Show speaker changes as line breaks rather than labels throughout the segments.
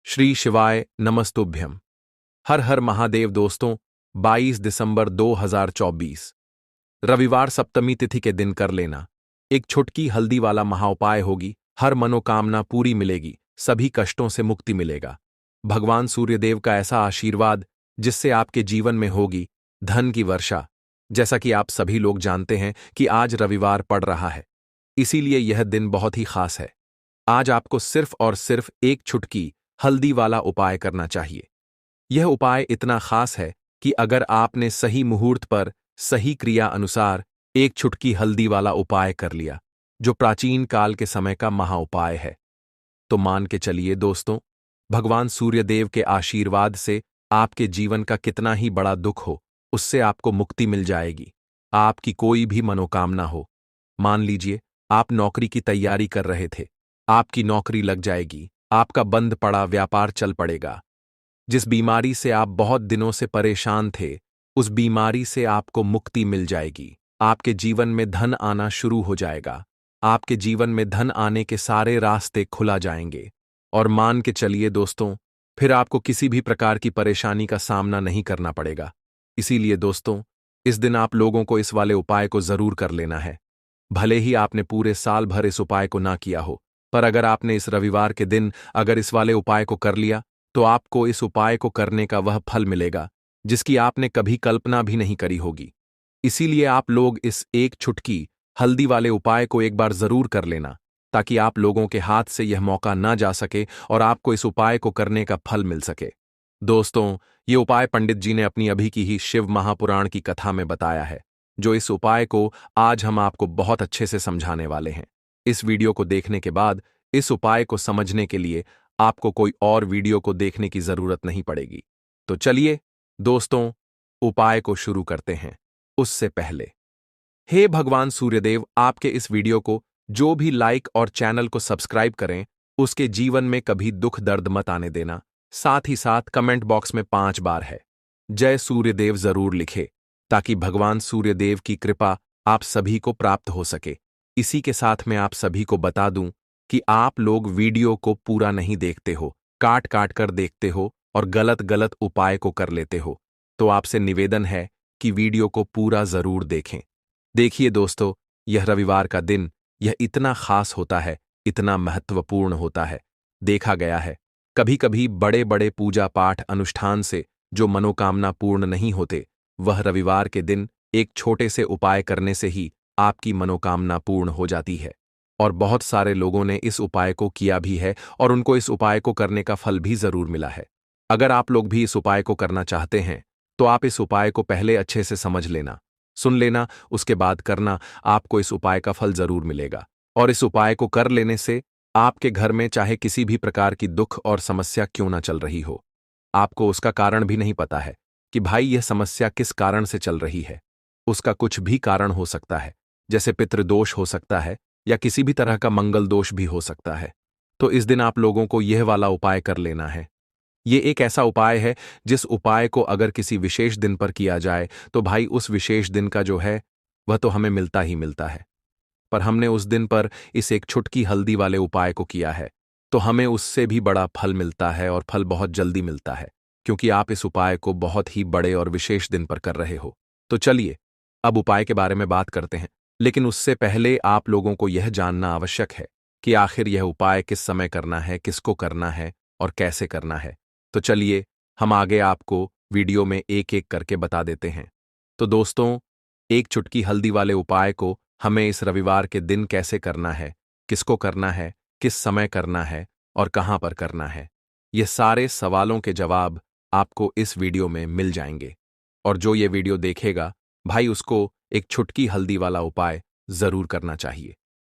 श्री शिवाय नमस्तुभ्यम। हर हर महादेव। दोस्तों, 22 दिसंबर 2024 रविवार सप्तमी तिथि के दिन कर लेना एक छुटकी हल्दी वाला महाउपाय होगी। हर मनोकामना पूरी मिलेगी, सभी कष्टों से मुक्ति मिलेगा। भगवान सूर्यदेव का ऐसा आशीर्वाद जिससे आपके जीवन में होगी धन की वर्षा। जैसा कि आप सभी लोग जानते हैं कि आज रविवार पड़ रहा है, इसीलिए यह दिन बहुत ही खास है। आज आपको सिर्फ और सिर्फ एक छुटकी हल्दी वाला उपाय करना चाहिए। यह उपाय इतना खास है कि अगर आपने सही मुहूर्त पर सही क्रिया अनुसार एक छुटकी हल्दी वाला उपाय कर लिया, जो प्राचीन काल के समय का महाउपाय है, तो मान के चलिए दोस्तों, भगवान सूर्यदेव के आशीर्वाद से आपके जीवन का कितना ही बड़ा दुख हो, उससे आपको मुक्ति मिल जाएगी। आपकी कोई भी मनोकामना हो, मान लीजिए आप नौकरी की तैयारी कर रहे थे, आपकी नौकरी लग जाएगी, आपका बंद पड़ा व्यापार चल पड़ेगा। जिस बीमारी से आप बहुत दिनों से परेशान थे, उस बीमारी से आपको मुक्ति मिल जाएगी। आपके जीवन में धन आना शुरू हो जाएगा। आपके जीवन में धन आने के सारे रास्ते खुला जाएंगे। और मान के चलिए दोस्तों, फिर आपको किसी भी प्रकार की परेशानी का सामना नहीं करना पड़ेगा। इसीलिए दोस्तों, इस दिन आप लोगों को इस वाले उपाय को जरूर कर लेना है। भले ही आपने पूरे साल भर इस उपाय को ना किया हो, पर अगर आपने इस रविवार के दिन अगर इस वाले उपाय को कर लिया, तो आपको इस उपाय को करने का वह फल मिलेगा जिसकी आपने कभी कल्पना भी नहीं करी होगी। इसीलिए आप लोग इस एक छुटकी हल्दी वाले उपाय को एक बार जरूर कर लेना, ताकि आप लोगों के हाथ से यह मौका ना जा सके और आपको इस उपाय को करने का फल मिल सके। दोस्तों, ये उपाय पंडित जी ने अपनी अभी की ही शिव महापुराण की कथा में बताया है, जो इस उपाय को आज हम आपको बहुत अच्छे से समझाने वाले हैं। इस वीडियो को देखने के बाद इस उपाय को समझने के लिए आपको कोई और वीडियो को देखने की जरूरत नहीं पड़ेगी। तो चलिए दोस्तों, उपाय को शुरू करते हैं। उससे पहले, हे भगवान सूर्यदेव, आपके इस वीडियो को जो भी लाइक और चैनल को सब्सक्राइब करें, उसके जीवन में कभी दुख दर्द मत आने देना। साथ ही साथ कमेंट बॉक्स में 5 बार है जय सूर्यदेव जरूर लिखे, ताकि भगवान सूर्यदेव की कृपा आप सभी को प्राप्त हो सके। इसी के साथ मैं आप सभी को बता दूं कि आप लोग वीडियो को पूरा नहीं देखते हो, काट काट कर देखते हो और गलत गलत उपाय को कर लेते हो। तो आपसे निवेदन है कि वीडियो को पूरा जरूर देखें। देखिए दोस्तों, यह रविवार का दिन यह इतना खास होता है, इतना महत्वपूर्ण होता है। देखा गया है कभी कभी बड़े बड़े पूजा पाठ अनुष्ठान से जो मनोकामना पूर्ण नहीं होते, वह रविवार के दिन एक छोटे से उपाय करने से ही आपकी मनोकामना पूर्ण हो जाती है। और बहुत सारे लोगों ने इस उपाय को किया भी है और उनको इस उपाय को करने का फल भी जरूर मिला है। अगर आप लोग भी इस उपाय को करना चाहते हैं, तो आप इस उपाय को पहले अच्छे से समझ लेना, सुन लेना, उसके बाद करना। आपको इस उपाय का फल जरूर मिलेगा। और इस उपाय को कर लेने से आपके घर में चाहे किसी भी प्रकार की दुख और समस्या क्यों ना चल रही हो, आपको उसका कारण भी नहीं पता है कि भाई यह समस्या किस कारण से चल रही है। उसका कुछ भी कारण हो सकता है, जैसे पितृदोष हो सकता है या किसी भी तरह का मंगल दोष भी हो सकता है। तो इस दिन आप लोगों को यह वाला उपाय कर लेना है। ये एक ऐसा उपाय है जिस उपाय को अगर किसी विशेष दिन पर किया जाए, तो भाई उस विशेष दिन का जो है वह तो हमें मिलता ही मिलता है। पर हमने उस दिन पर इस एक छुटकी हल्दी वाले उपाय को किया है, तो हमें उससे भी बड़ा फल मिलता है और फल बहुत जल्दी मिलता है, क्योंकि आप इस उपाय को बहुत ही बड़े और विशेष दिन पर कर रहे हो। तो चलिए अब उपाय के बारे में बात करते हैं, लेकिन उससे पहले आप लोगों को यह जानना आवश्यक है कि आखिर यह उपाय किस समय करना है, किसको करना है और कैसे करना है। तो चलिए हम आगे आपको वीडियो में एक एक करके बता देते हैं। तो दोस्तों, एक चुटकी हल्दी वाले उपाय को हमें इस रविवार के दिन कैसे करना है, किसको करना है, किस समय करना है और कहां पर करना है, ये सारे सवालों के जवाब आपको इस वीडियो में मिल जाएंगे। और जो ये वीडियो देखेगा भाई, उसको एक छुटकी हल्दी वाला उपाय जरूर करना चाहिए,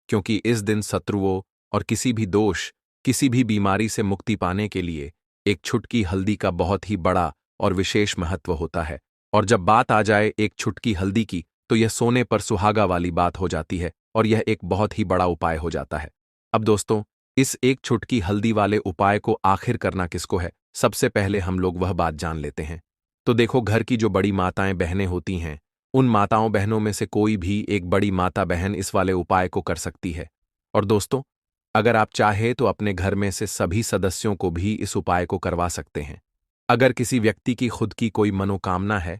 क्योंकि इस दिन शत्रुओं और किसी भी दोष, किसी भी बीमारी से मुक्ति पाने के लिए एक छुटकी हल्दी का बहुत ही बड़ा और विशेष महत्व होता है। और जब बात आ जाए एक छुटकी हल्दी की, तो यह सोने पर सुहागा वाली बात हो जाती है और यह एक बहुत ही बड़ा उपाय हो जाता है। अब दोस्तों, इस एक छुटकी हल्दी वाले उपाय को आखिर करना किसको है, सबसे पहले हम लोग वह बात जान लेते हैं। तो देखो, घर की जो बड़ी माताएं बहनें होती हैं, उन माताओं बहनों में से कोई भी एक बड़ी माता बहन इस वाले उपाय को कर सकती है। और दोस्तों, अगर आप चाहे तो अपने घर में से सभी सदस्यों को भी इस उपाय को करवा सकते हैं। अगर किसी व्यक्ति की खुद की कोई मनोकामना है,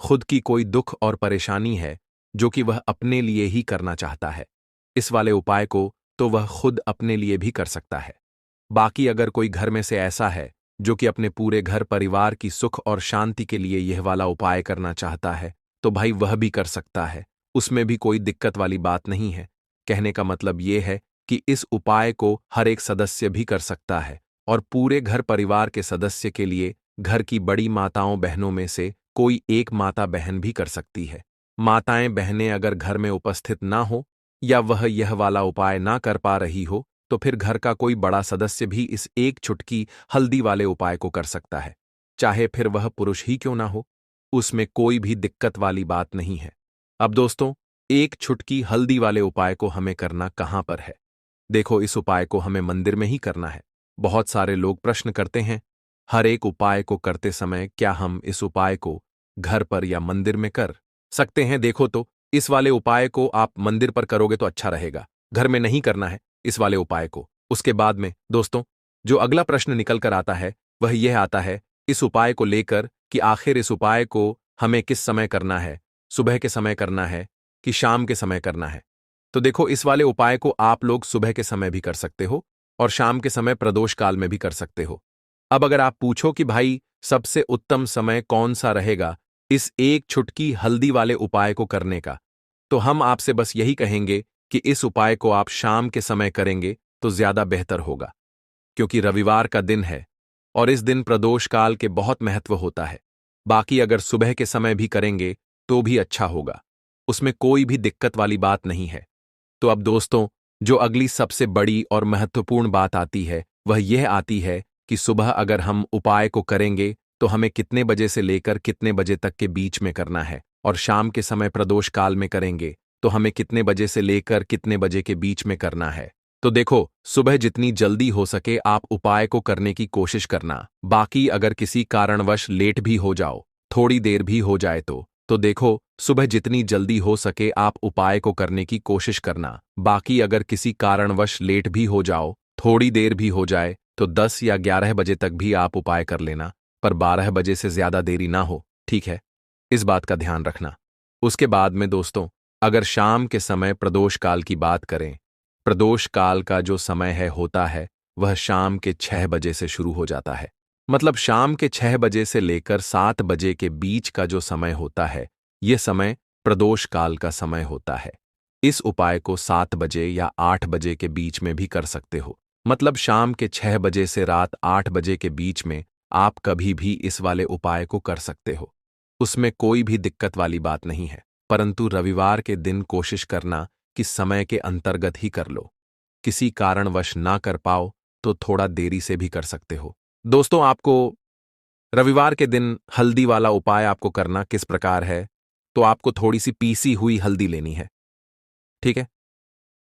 खुद की कोई दुख और परेशानी है जो कि वह अपने लिए ही करना चाहता है, इस वाले उपाय को तो वह खुद अपने लिए भी कर सकता है। बाकी अगर कोई घर में से ऐसा है जो कि अपने पूरे घर परिवार की सुख और शांति के लिए यह वाला उपाय करना चाहता है, तो भाई वह भी कर सकता है। उसमें भी कोई दिक्कत वाली बात नहीं है। कहने का मतलब यह है कि इस उपाय को हर एक सदस्य भी कर सकता है और पूरे घर परिवार के सदस्य के लिए घर की बड़ी माताओं बहनों में से कोई एक माता बहन भी कर सकती है। माताएं बहनें अगर घर में उपस्थित ना हो या वह यह वाला उपाय ना कर पा रही हो, तो फिर घर का कोई बड़ा सदस्य भी इस एक चुटकी हल्दी वाले उपाय को कर सकता है, चाहे फिर वह पुरुष ही क्यों ना हो। उसमें कोई भी दिक्कत वाली बात नहीं है। अब दोस्तों, एक चुटकी हल्दी वाले उपाय को हमें करना कहां पर है? देखो, इस उपाय को हमें मंदिर में ही करना है। बहुत सारे लोग प्रश्न करते हैं, हर एक उपाय को करते समय क्या हम इस उपाय को घर पर या मंदिर में कर सकते हैं? देखो तो, इस वाले उपाय को आप मंदिर पर करोगे तो अच्छा रहेगा, घर में नहीं करना है इस वाले उपाय को। उसके बाद में दोस्तों, जो अगला प्रश्न निकल कर आता है वह यह आता है इस उपाय को लेकर कि आखिर इस उपाय को हमें किस समय करना है, सुबह के समय करना है कि शाम के समय करना है? तो देखो, इस वाले उपाय को आप लोग सुबह के समय भी कर सकते हो और शाम के समय प्रदोष काल में भी कर सकते हो। अब अगर आप पूछो कि भाई सबसे उत्तम समय कौन सा रहेगा इस एक छुटकी हल्दी वाले उपाय को करने का, तो हम आपसे बस यही कहेंगे कि इस उपाय को आप शाम के समय करेंगे तो ज्यादा बेहतर होगा, क्योंकि रविवार का दिन है और इस दिन प्रदोष काल के बहुत महत्व होता है। बाकी अगर सुबह के समय भी करेंगे तो भी अच्छा होगा, उसमें कोई भी दिक्कत वाली बात नहीं है। तो अब दोस्तों, जो अगली सबसे बड़ी और महत्वपूर्ण बात आती है वह यह आती है कि सुबह अगर हम उपाय को करेंगे तो हमें कितने बजे से लेकर कितने बजे तक के बीच में करना है, और शाम के समय प्रदोष काल में करेंगे तो हमें कितने बजे से लेकर कितने बजे के बीच में करना है। तो देखो, सुबह जितनी जल्दी हो सके आप उपाय को करने की कोशिश करना। बाकी अगर किसी कारणवश लेट भी हो जाओ, थोड़ी देर भी हो जाए तो देखो, सुबह जितनी जल्दी हो सके आप उपाय को करने की कोशिश करना। बाकी अगर किसी कारणवश लेट भी हो जाओ, थोड़ी देर भी हो जाए, तो 10 या 11 बजे तक भी आप उपाय कर लेना, पर 12 बजे से ज्यादा देरी ना हो, ठीक है? इस बात का ध्यान रखना। उसके बाद में दोस्तों, अगर शाम के समय प्रदोष काल की बात करें, प्रदोष काल का जो समय होता है वह शाम के 6 बजे से शुरू हो जाता है। मतलब शाम के 6 बजे से लेकर 7 बजे के बीच का जो समय होता है, यह समय प्रदोष काल का समय होता है। इस उपाय को 7 बजे या 8 बजे के बीच में भी कर सकते हो। मतलब शाम के 6 बजे से रात 8 बजे के बीच में आप कभी भी इस वाले उपाय को कर सकते हो। उसमें कोई भी दिक्कत वाली बात नहीं है, परंतु रविवार के दिन कोशिश करना कि समय के अंतर्गत ही कर लो। किसी कारणवश ना कर पाओ तो थोड़ा देरी से भी कर सकते हो। दोस्तों, आपको रविवार के दिन हल्दी वाला उपाय आपको करना किस प्रकार है, तो आपको थोड़ी सी पीसी हुई हल्दी लेनी है, ठीक है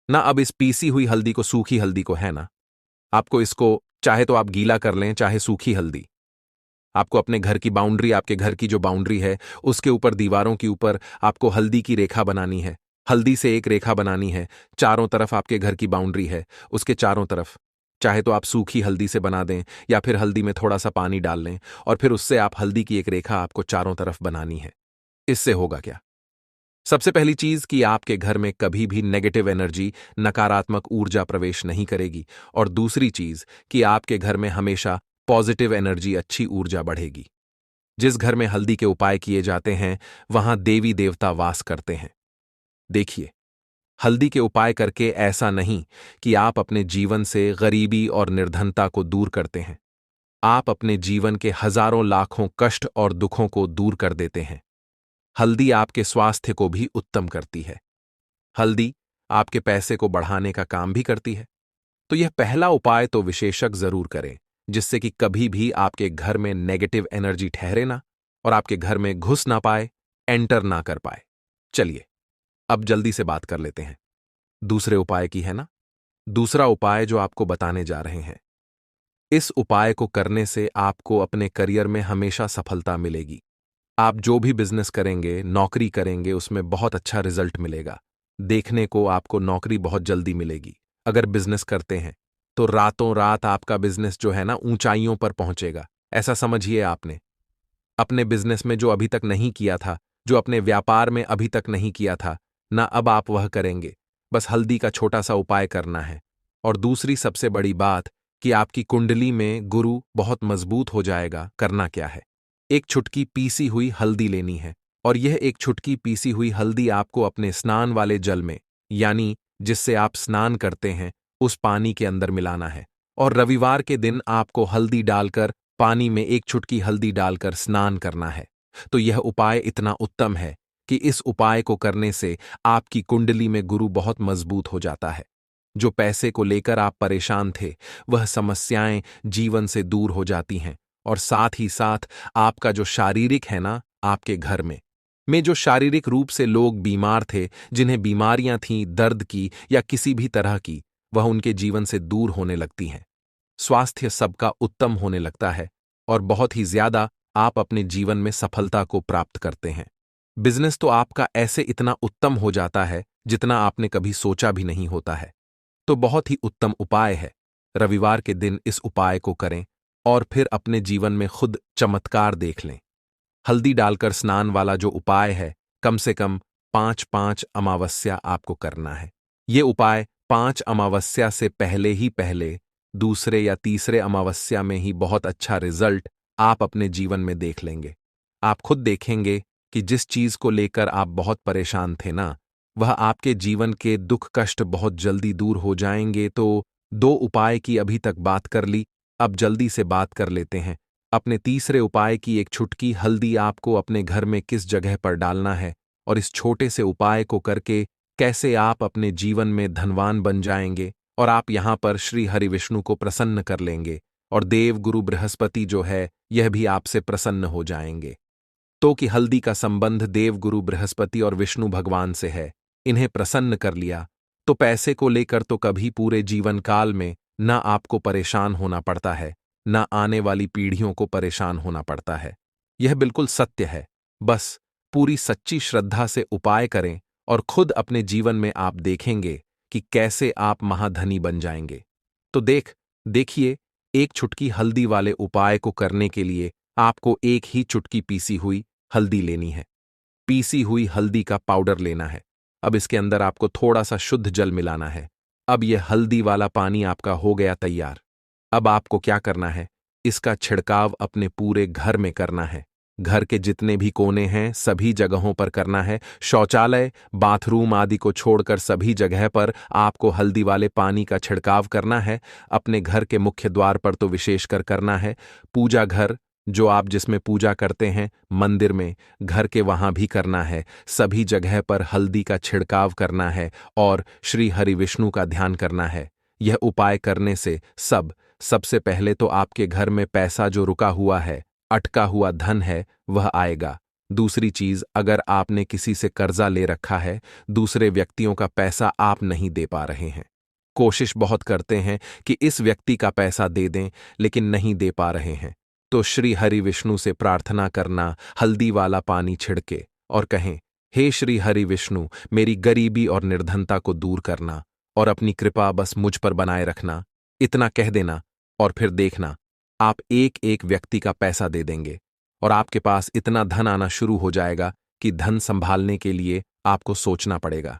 ना? अब इस पीसी हुई हल्दी को, सूखी हल्दी को, है ना, आपको इसको चाहे तो आप गीला कर लें, चाहे सूखी हल्दी। आपको अपने घर की बाउंड्री, आपके घर की जो बाउंड्री है उसके ऊपर, दीवारों के ऊपर आपको हल्दी की रेखा बनानी है। हल्दी से एक रेखा बनानी है। चारों तरफ आपके घर की बाउंड्री है, उसके चारों तरफ चाहे तो आप सूखी हल्दी से बना दें या फिर हल्दी में थोड़ा सा पानी डाल लें और फिर उससे आप हल्दी की एक रेखा आपको चारों तरफ बनानी है। इससे होगा क्या? सबसे पहली चीज कि आपके घर में कभी भी नेगेटिव एनर्जी, नकारात्मक ऊर्जा प्रवेश नहीं करेगी, और दूसरी चीज कि आपके घर में हमेशा पॉजिटिव एनर्जी, अच्छी ऊर्जा बढ़ेगी। जिस घर में हल्दी के उपाय किए जाते हैं वहां देवी देवता वास करते हैं। देखिए, हल्दी के उपाय करके ऐसा नहीं कि आप अपने जीवन से गरीबी और निर्धनता को दूर करते हैं। आप अपने जीवन के हजारों लाखों कष्ट और दुखों को दूर कर देते हैं। हल्दी आपके स्वास्थ्य को भी उत्तम करती है। हल्दी आपके पैसे को बढ़ाने का काम भी करती है। तो यह पहला उपाय तो विशेषज्ञ जरूर करें, जिससे कि कभी भी आपके घर में नेगेटिव एनर्जी ठहरे ना और आपके घर में घुस ना पाए, एंटर ना कर पाए। चलिए, अब जल्दी से बात कर लेते हैं दूसरे उपाय की, है ना? दूसरा उपाय जो आपको बताने जा रहे हैं, इस उपाय को करने से आपको अपने करियर में हमेशा सफलता मिलेगी। आप जो भी बिजनेस करेंगे, नौकरी करेंगे, उसमें बहुत अच्छा रिजल्ट मिलेगा। देखने को आपको नौकरी बहुत जल्दी मिलेगी। अगर बिजनेस करते हैं तो रातों रात आपका बिजनेस जो है ना ऊंचाइयों पर पहुंचेगा। ऐसा समझिए आपने अपने बिजनेस में जो अभी तक नहीं किया था, जो अपने व्यापार में अभी तक नहीं किया था, ना अब आप वह करेंगे। बस हल्दी का छोटा सा उपाय करना है। और दूसरी सबसे बड़ी बात कि आपकी कुंडली में गुरु बहुत मजबूत हो जाएगा। करना क्या है? एक चुटकी पीसी हुई हल्दी लेनी है और यह एक चुटकी पीसी हुई हल्दी आपको अपने स्नान वाले जल में, यानी जिससे आप स्नान करते हैं, उस पानी के अंदर मिलाना है। और रविवार के दिन आपको हल्दी डालकर पानी में एक चुटकी हल्दी डालकर स्नान करना है। तो यह उपाय इतना उत्तम है कि इस उपाय को करने से आपकी कुंडली में गुरु बहुत मजबूत हो जाता है। जो पैसे को लेकर आप परेशान थे, वह समस्याएं जीवन से दूर हो जाती हैं। और साथ ही साथ आपका जो शारीरिक है ना, आपके घर में जो शारीरिक रूप से लोग बीमार थे, जिन्हें बीमारियां थीं दर्द की या किसी भी तरह की, वह उनके जीवन से दूर होने लगती हैं। स्वास्थ्य सबका उत्तम होने लगता है और बहुत ही ज्यादा आप अपने जीवन में सफलता को प्राप्त करते हैं। बिजनेस तो आपका ऐसे इतना उत्तम हो जाता है जितना आपने कभी सोचा भी नहीं होता है। तो बहुत ही उत्तम उपाय है। रविवार के दिन इस उपाय को करें और फिर अपने जीवन में खुद चमत्कार देख लें। हल्दी डालकर स्नान वाला जो उपाय है, कम से कम 5-5 अमावस्या आपको करना है। ये उपाय 5 अमावस्या से पहले ही पहले, दूसरे या तीसरे अमावस्या में ही बहुत अच्छा रिजल्ट आप अपने जीवन में देख लेंगे। आप खुद देखेंगे कि जिस चीज को लेकर आप बहुत परेशान थे ना, वह आपके जीवन के दुख कष्ट बहुत जल्दी दूर हो जाएंगे। तो 2 उपाय की अभी तक बात कर ली, अब जल्दी से बात कर लेते हैं अपने तीसरे उपाय की। एक छुटकी हल्दी आपको अपने घर में किस जगह पर डालना है और इस छोटे से उपाय को करके कैसे आप अपने जीवन में धनवान बन जाएंगे और आप यहां पर श्री हरि विष्णु को प्रसन्न कर लेंगे और देव गुरु बृहस्पति जो है यह भी आपसे प्रसन्न हो जाएंगे। तो कि हल्दी का संबंध देव गुरु बृहस्पति और विष्णु भगवान से है, इन्हें प्रसन्न कर लिया तो पैसे को लेकर तो कभी पूरे जीवन काल में ना आपको परेशान होना पड़ता है, ना आने वाली पीढ़ियों को परेशान होना पड़ता है। यह बिल्कुल सत्य है। बस पूरी सच्ची श्रद्धा से उपाय करें और खुद अपने जीवन में आप देखेंगे कि कैसे आप महाधनी बन जाएंगे। तो देखिए, एक चुटकी हल्दी वाले उपाय को करने के लिए आपको एक ही चुटकी पीसी हुई हल्दी लेनी है। पीसी हुई हल्दी का पाउडर लेना है। अब इसके अंदर आपको थोड़ा सा शुद्ध जल मिलाना है। अब यह हल्दी वाला पानी आपका हो गया तैयार। अब आपको क्या करना है? इसका छिड़काव अपने पूरे घर में करना है। घर के जितने भी कोने हैं सभी जगहों पर करना है। शौचालय, बाथरूम आदि को छोड़कर सभी जगह पर आपको हल्दी वाले पानी का छिड़काव करना है। अपने घर के मुख्य द्वार पर तो विशेषकर करना है। पूजा घर जो आप जिसमें पूजा करते हैं, मंदिर में, घर के वहां भी करना है। सभी जगह पर हल्दी का छिड़काव करना है और श्री हरि विष्णु का ध्यान करना है। यह उपाय करने से सबसे पहले तो आपके घर में पैसा जो रुका हुआ है, अटका हुआ धन है, वह आएगा। दूसरी चीज, अगर आपने किसी से कर्जा ले रखा है, दूसरे व्यक्तियों का पैसा आप नहीं दे पा रहे हैं, कोशिश बहुत करते हैं कि इस व्यक्ति का पैसा दे दें लेकिन नहीं दे पा रहे हैं, तो श्री हरि विष्णु से प्रार्थना करना, हल्दी वाला पानी छिड़के और कहें, हे श्री हरि विष्णु, मेरी गरीबी और निर्धनता को दूर करना और अपनी कृपा बस मुझ पर बनाए रखना। इतना कह देना और फिर देखना, आप एक एक व्यक्ति का पैसा दे देंगे और आपके पास इतना धन आना शुरू हो जाएगा कि धन संभालने के लिए आपको सोचना पड़ेगा।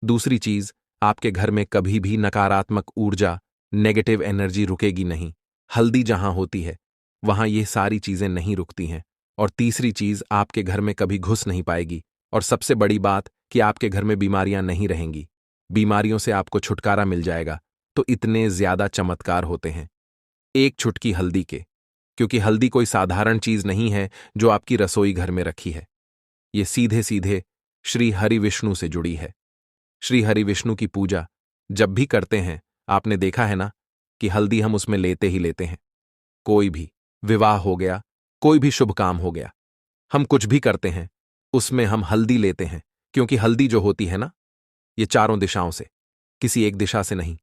दूसरी चीज, आपके घर में कभी भी नकारात्मक ऊर्जा, नेगेटिव एनर्जी रुकेगी नहीं। हल्दी जहां होती है वहां ये सारी चीजें नहीं रुकती हैं। और तीसरी चीज, आपके घर में कभी घुस नहीं पाएगी। और सबसे बड़ी बात कि आपके घर में बीमारियां नहीं रहेंगी। बीमारियों से आपको छुटकारा मिल जाएगा। तो इतने ज्यादा चमत्कार होते हैं एक चुटकी हल्दी के, क्योंकि हल्दी कोई साधारण चीज नहीं है जो आपकी रसोई घर में रखी है। ये सीधे सीधे श्री हरि विष्णु से जुड़ी है। श्री हरि विष्णु की पूजा जब भी करते हैं, आपने देखा है ना कि हल्दी हम उसमें लेते ही लेते हैं। कोई भी विवाह हो गया, कोई भी शुभ काम हो गया, हम कुछ भी करते हैं उसमें हम हल्दी लेते हैं, क्योंकि हल्दी जो होती है ना, ये चारों दिशाओं से, किसी एक दिशा से नहीं,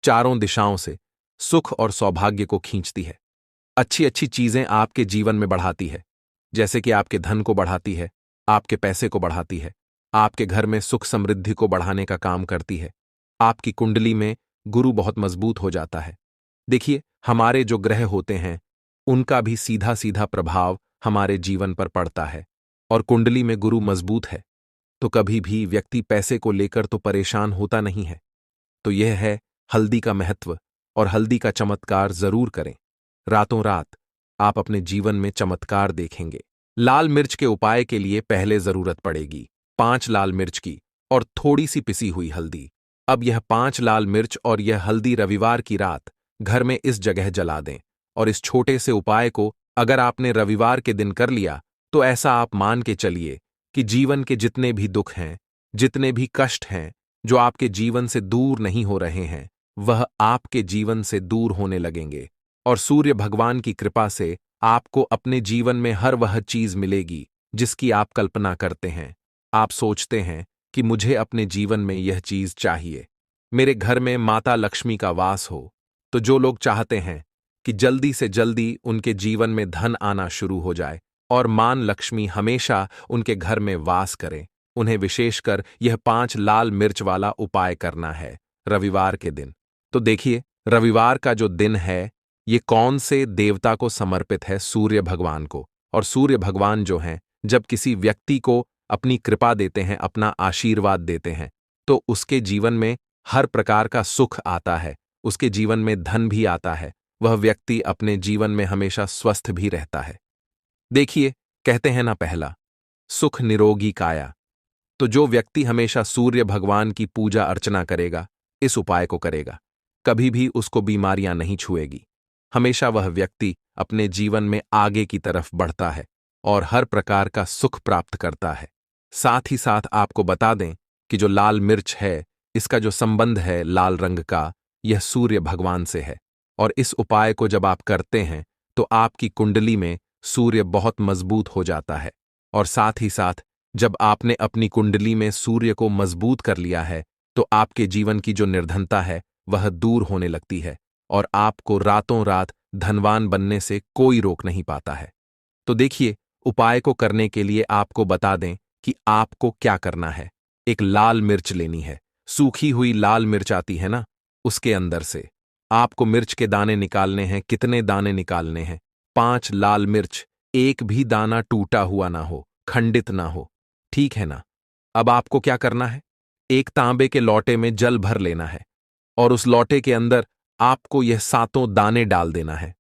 चारों दिशाओं से सुख और सौभाग्य को खींचती है। अच्छी अच्छी चीजें आपके जीवन में बढ़ाती है, जैसे कि आपके धन को बढ़ाती है, आपके पैसे को बढ़ाती है, आपके घर में सुख समृद्धि को बढ़ाने का काम करती है। आपकी कुंडली में गुरु बहुत मजबूत हो जाता है। देखिए, हमारे जो ग्रह होते हैं उनका भी सीधा सीधा प्रभाव हमारे जीवन पर पड़ता है, और कुंडली में गुरु मजबूत है तो कभी भी व्यक्ति पैसे को लेकर तो परेशान होता नहीं है। तो यह है हल्दी का महत्व, और हल्दी का चमत्कार जरूर करें। रातों रात आप अपने जीवन में चमत्कार देखेंगे। लाल मिर्च के उपाय के लिए पहले जरूरत पड़ेगी 5 लाल मिर्च की और थोड़ी सी पिसी हुई हल्दी। अब यह 5 लाल मिर्च और यह हल्दी रविवार की रात घर में इस जगह जला दें, और इस छोटे से उपाय को अगर आपने रविवार के दिन कर लिया तो ऐसा आप मान के चलिए कि जीवन के जितने भी दुख हैं, जितने भी कष्ट हैं जो आपके जीवन से दूर नहीं हो रहे हैं, वह आपके जीवन से दूर होने लगेंगे, और सूर्य भगवान की कृपा से आपको अपने जीवन में हर वह चीज मिलेगी जिसकी आप कल्पना करते हैं। आप सोचते हैं कि मुझे अपने जीवन में यह चीज चाहिए, मेरे घर में माता लक्ष्मी का वास हो। तो जो लोग चाहते हैं कि जल्दी से जल्दी उनके जीवन में धन आना शुरू हो जाए और मान लक्ष्मी हमेशा उनके घर में वास करे, उन्हें विशेषकर यह 5 लाल मिर्च वाला उपाय करना है रविवार के दिन। तो देखिए, रविवार का जो दिन है ये कौन से देवता को समर्पित है? सूर्य भगवान को। और सूर्य भगवान जो हैं, जब किसी व्यक्ति को अपनी कृपा देते हैं, अपना आशीर्वाद देते हैं, तो उसके जीवन में हर प्रकार का सुख आता है, उसके जीवन में धन भी आता है, वह व्यक्ति अपने जीवन में हमेशा स्वस्थ भी रहता है। देखिए, कहते हैं ना, पहला सुख निरोगी काया। तो जो व्यक्ति हमेशा सूर्य भगवान की पूजा अर्चना करेगा, इस उपाय को करेगा, कभी भी उसको बीमारियां नहीं छुएगी। हमेशा वह व्यक्ति अपने जीवन में आगे की तरफ बढ़ता है और हर प्रकार का सुख प्राप्त करता है। साथ ही साथ आपको बता दें कि जो लाल मिर्च है, इसका जो संबंध है लाल रंग का, यह सूर्य भगवान से है, और इस उपाय को जब आप करते हैं तो आपकी कुंडली में सूर्य बहुत मजबूत हो जाता है। और साथ ही साथ जब आपने अपनी कुंडली में सूर्य को मजबूत कर लिया है तो आपके जीवन की जो निर्धनता है वह दूर होने लगती है, और आपको रातों रात धनवान बनने से कोई रोक नहीं पाता है। तो देखिए, उपाय को करने के लिए आपको बता दें कि आपको क्या करना है। एक लाल मिर्च लेनी है, सूखी हुई लाल मिर्च आती है ना, उसके अंदर से आपको मिर्च के दाने निकालने हैं। कितने दाने निकालने हैं? 5 लाल मिर्च, एक भी दाना टूटा हुआ ना हो, खंडित ना हो, ठीक है ना। अब आपको क्या करना है? एक तांबे के लोटे में जल भर लेना है, और उस लोटे के अंदर आपको यह 7 दाने डाल देना है।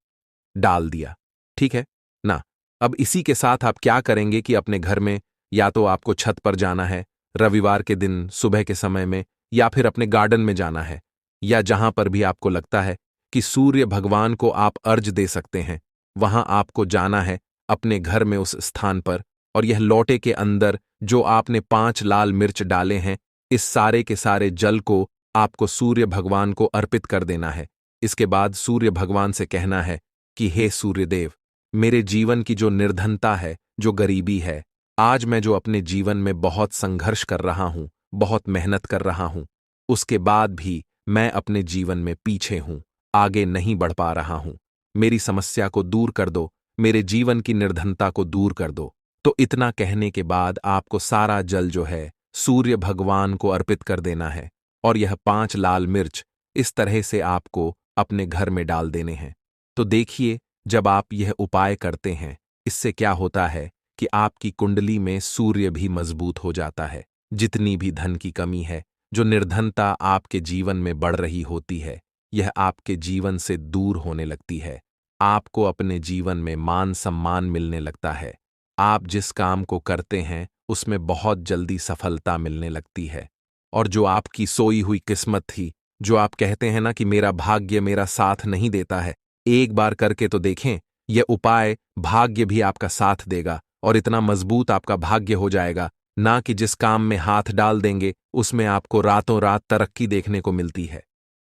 डाल दिया, ठीक है ना। अब इसी के साथ आप क्या करेंगे कि अपने घर में या तो आपको छत पर जाना है रविवार के दिन सुबह के समय में, या फिर अपने गार्डन में जाना है, या जहां पर भी आपको लगता है कि सूर्य भगवान को आप अर्ज दे सकते हैं, वहां आपको जाना है अपने घर में उस स्थान पर। और यह लोटे के अंदर जो आपने 5 लाल मिर्च डाले हैं, इस सारे के सारे जल को आपको सूर्य भगवान को अर्पित कर देना है। इसके बाद सूर्य भगवान से कहना है कि हे सूर्यदेव, मेरे जीवन की जो निर्धनता है, जो गरीबी है, आज मैं जो अपने जीवन में बहुत संघर्ष कर रहा हूं, बहुत मेहनत कर रहा हूं, उसके बाद भी मैं अपने जीवन में पीछे हूं, आगे नहीं बढ़ पा रहा हूं। मेरी समस्या को दूर कर दो, मेरे जीवन की निर्धनता को दूर कर दो। तो इतना कहने के बाद आपको सारा जल जो है सूर्य भगवान को अर्पित कर देना है, और यह 5 लाल मिर्च इस तरह से आपको अपने घर में डाल देने हैं। तो देखिए, जब आप यह उपाय करते हैं, इससे क्या होता है कि आपकी कुंडली में सूर्य भी मजबूत हो जाता है। जितनी भी धन की कमी है, जो निर्धनता आपके जीवन में बढ़ रही होती है, यह आपके जीवन से दूर होने लगती है। आपको अपने जीवन में मान सम्मान मिलने लगता है। आप जिस काम को करते हैं उसमें बहुत जल्दी सफलता मिलने लगती है, और जो आपकी सोई हुई किस्मत थी, जो आप कहते हैं ना कि मेरा भाग्य मेरा साथ नहीं देता है, एक बार करके तो देखें, यह उपाय भाग्य भी आपका साथ देगा, और इतना मजबूत आपका भाग्य हो जाएगा ना कि जिस काम में हाथ डाल देंगे उसमें आपको रातों रात तरक्की देखने को मिलती है।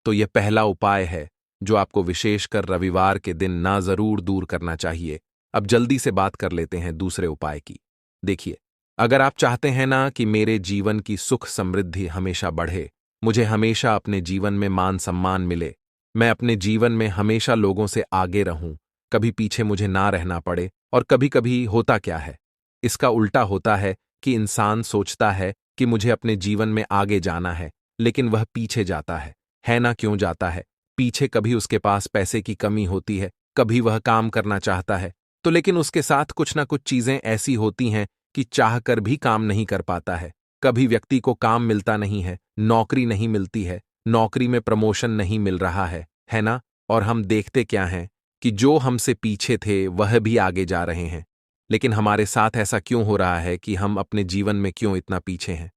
तो यह पहला उपाय है जो आपको विशेषकर रविवार के दिन ना जरूर दूर करना चाहिए। अब जल्दी से बात कर लेते हैं दूसरे उपाय की। देखिए, अगर आप चाहते हैं ना कि मेरे जीवन की सुख समृद्धि हमेशा बढ़े, मुझे हमेशा अपने जीवन में मान सम्मान मिले, मैं अपने जीवन में हमेशा लोगों से आगे रहूं, कभी पीछे मुझे ना रहना पड़े। और कभी कभी होता क्या है, इसका उल्टा होता है कि इंसान सोचता है कि मुझे अपने जीवन में आगे जाना है, लेकिन वह पीछे जाता है। है ना क्यों जाता है? पीछे कभी उसके पास पैसे की कमी होती है, कभी वह काम करना चाहता है, तो लेकिन उसके साथ कुछ ना कुछ चीजें ऐसी होती हैं कि चाह कर भी काम नहीं कर पाता है। कभी व्यक्ति को काम मिलता नहीं है, नौकरी नहीं मिलती है, नौकरी में प्रमोशन नहीं मिल रहा है ना? और हम देखते क्या हैं कि जो हमसे पीछे थे वह भी आगे जा रहे हैं। लेकिन हमारे साथ ऐसा क्यों हो रहा है कि हम अपने जीवन में क्यों इतना पीछे हैं?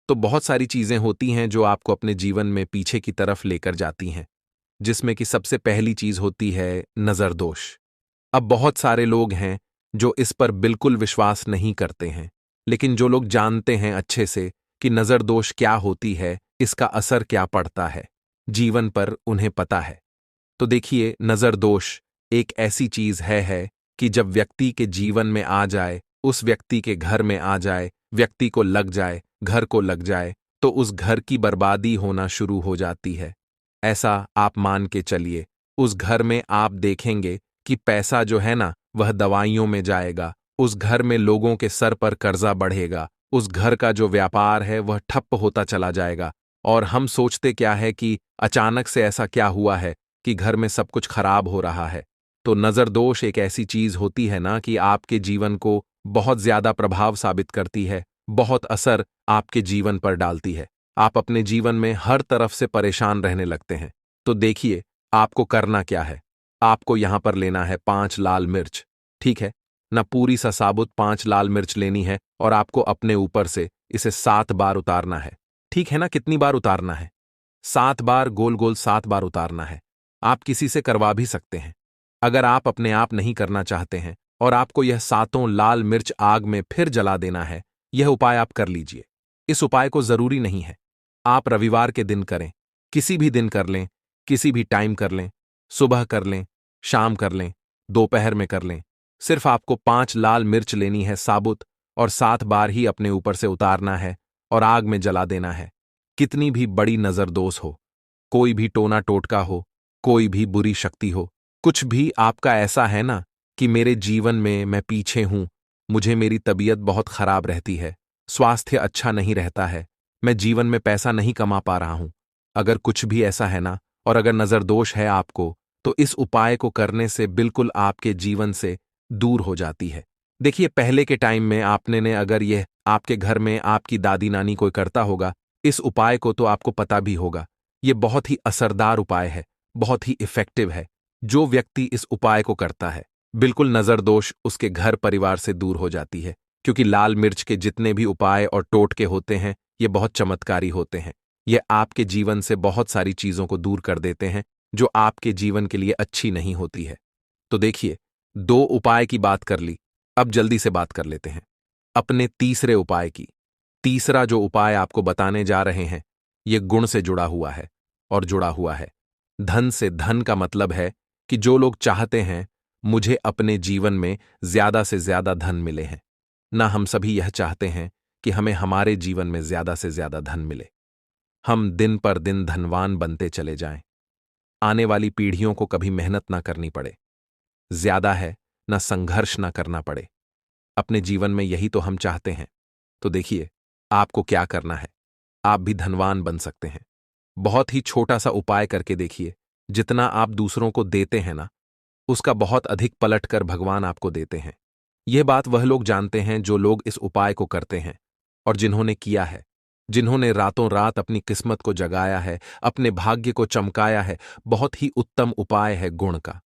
तो बहुत सारी चीजें होती हैं जो आपको अपने जीवन में पीछे की तरफ लेकर जाती हैं, जिसमें कि सबसे पहली चीज होती है नजर दोष। अब बहुत सारे लोग हैं जो इस पर बिल्कुल विश्वास नहीं करते हैं, लेकिन जो लोग जानते हैं अच्छे से कि नजर दोष क्या होती है, इसका असर क्या पड़ता है जीवन पर, उन्हें पता है। तो देखिए, नजर दोष एक ऐसी चीज है कि जब व्यक्ति के जीवन में आ जाए, उस व्यक्ति के घर में आ जाए, व्यक्ति को लग जाए, घर को लग जाए, तो उस घर की बर्बादी होना शुरू हो जाती है। ऐसा आप मान के चलिए, उस घर में आप देखेंगे कि पैसा जो है ना वह दवाइयों में जाएगा, उस घर में लोगों के सर पर कर्जा बढ़ेगा, उस घर का जो व्यापार है वह ठप्प होता चला जाएगा। और हम सोचते क्या है कि अचानक से ऐसा क्या हुआ है कि घर में सब कुछ खराब हो रहा है। तो नजर दोष एक ऐसी चीज होती है ना कि आपके जीवन को बहुत ज्यादा प्रभाव साबित करती है, बहुत असर आपके जीवन पर डालती है। आप अपने जीवन में हर तरफ से परेशान रहने लगते हैं। तो देखिए, आपको करना क्या है। आपको यहां पर लेना है 5 लाल मिर्च, ठीक है ना? पूरी सा साबुत 5 लाल मिर्च लेनी है और आपको अपने ऊपर से इसे 7 बार उतारना है, ठीक है ना? कितनी बार उतारना है? 7 बार, गोल गोल 7 बार उतारना है। आप किसी से करवा भी सकते हैं। अगर आप अपने आप नहीं करना चाहते हैं और आपको यह 7 लाल मिर्च आग में फिर जला देना है, यह उपाय आप कर लीजिए। इस उपाय को जरूरी नहीं है आप रविवार के दिन करें, किसी भी दिन कर लें, किसी भी टाइम कर लें, सुबह कर लें, शाम कर लें, दोपहर में कर लें। सिर्फ आपको 5 लाल मिर्च लेनी है साबुत, और 7 बार ही अपने ऊपर से उतारना है और आग में जला देना है। कितनी भी बड़ी नजरदोष हो, कोई भी टोना टोटका हो, कोई भी बुरी शक्ति हो, कुछ भी आपका ऐसा है ना कि मेरे जीवन में मैं पीछे हूं, मुझे मेरी तबीयत बहुत खराब रहती है, स्वास्थ्य अच्छा नहीं रहता है, मैं जीवन में पैसा नहीं कमा पा रहा हूं। अगर कुछ भी ऐसा है ना, और अगर नजरदोष है आपको, तो इस उपाय को करने से बिल्कुल आपके जीवन से दूर हो जाती है। देखिए, पहले के टाइम में आपने ने अगर यह आपके घर में आपकी दादी नानी कोई करता होगा इस उपाय को, तो आपको पता भी होगा। यह बहुत ही असरदार उपाय है, बहुत ही इफेक्टिव है। जो व्यक्ति इस उपाय को करता है, बिल्कुल नजरदोष उसके घर परिवार से दूर हो जाती है। क्योंकि लाल मिर्च के जितने भी उपाय और टोटके होते हैं, ये बहुत चमत्कारी होते हैं। ये आपके जीवन से बहुत सारी चीजों को दूर कर देते हैं जो आपके जीवन के लिए अच्छी नहीं होती है। तो देखिए, 2 उपाय की बात कर ली, अब जल्दी से बात कर लेते हैं अपने तीसरे उपाय की। तीसरा जो उपाय आपको बताने जा रहे हैं, ये गुण से जुड़ा हुआ है और जुड़ा हुआ है धन से। धन का मतलब है कि जो लोग चाहते हैं मुझे अपने जीवन में ज्यादा से ज्यादा धन मिले हैं ना, हम सभी यह चाहते हैं कि हमें हमारे जीवन में ज्यादा से ज्यादा धन मिले, हम दिन पर दिन धनवान बनते चले जाएं, आने वाली पीढ़ियों को कभी मेहनत ना करनी पड़े, ज्यादा है ना संघर्ष ना करना पड़े। अपने जीवन में यही तो हम चाहते हैं। तो देखिए, आपको क्या करना है, आप भी धनवान बन सकते हैं। बहुत ही छोटा सा उपाय करके देखिए। जितना आप दूसरों को देते हैं ना, उसका बहुत अधिक पलट कर भगवान आपको देते हैं। यह बात वह लोग जानते हैं जो लोग इस उपाय को करते हैं और जिन्होंने किया है, जिन्होंने रातों रात अपनी किस्मत को जगाया है, अपने भाग्य को चमकाया है। बहुत ही उत्तम उपाय है गुण का।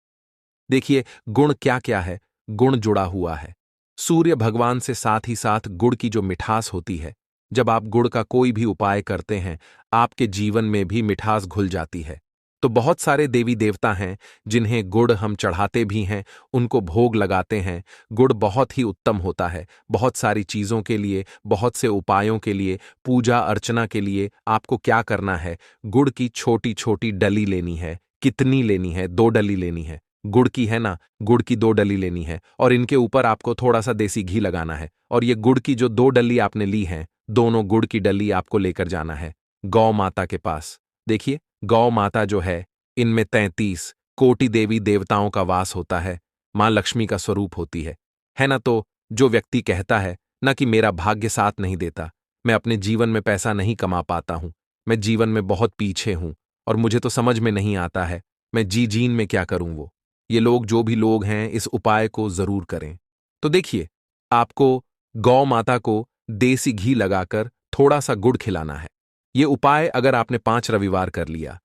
देखिए, गुण क्या क्या है। गुण जुड़ा हुआ है सूर्य भगवान से, साथ ही साथ गुड़ की जो मिठास होती है। जब आप गुड़ का कोई भी उपाय करते हैं, आपके जीवन में भी मिठास घुल जाती है। तो बहुत सारे देवी देवता हैं जिन्हें गुड़ हम चढ़ाते भी हैं, उनको भोग लगाते हैं। गुड़ बहुत ही उत्तम होता है बहुत सारी चीजों के लिए, बहुत से उपायों के लिए, पूजा अर्चना के लिए। आपको क्या करना है, गुड़ की छोटी छोटी डली लेनी है। कितनी लेनी है? 2 डली लेनी है। गुड़ की है ना, गुड़ की 2 डली लेनी है और इनके ऊपर आपको थोड़ा सा देसी घी लगाना है। और ये गुड़ की जो 2 डली आपने ली हैं, दोनों गुड़ की डली आपको लेकर जाना है गौ माता के पास। देखिए, गौ माता जो है, इनमें 33 कोटि देवी देवताओं का वास होता है, मां लक्ष्मी का स्वरूप होती है ना? तो जो व्यक्ति कहता है ना कि मेरा भाग्य साथ नहीं देता, मैं अपने जीवन में पैसा नहीं कमा पाता हूं, मैं जीवन में बहुत पीछे हूं, और मुझे तो समझ में नहीं आता है मैं जीन में क्या करूं वो। ये लोग जो भी लोग हैं इस उपाय को जरूर करें। तो देखिए, आपको गौ माता को देसी घी लगाकर थोड़ा सा गुड़ खिलाना है। ये उपाय अगर आपने 5 रविवार कर लिया,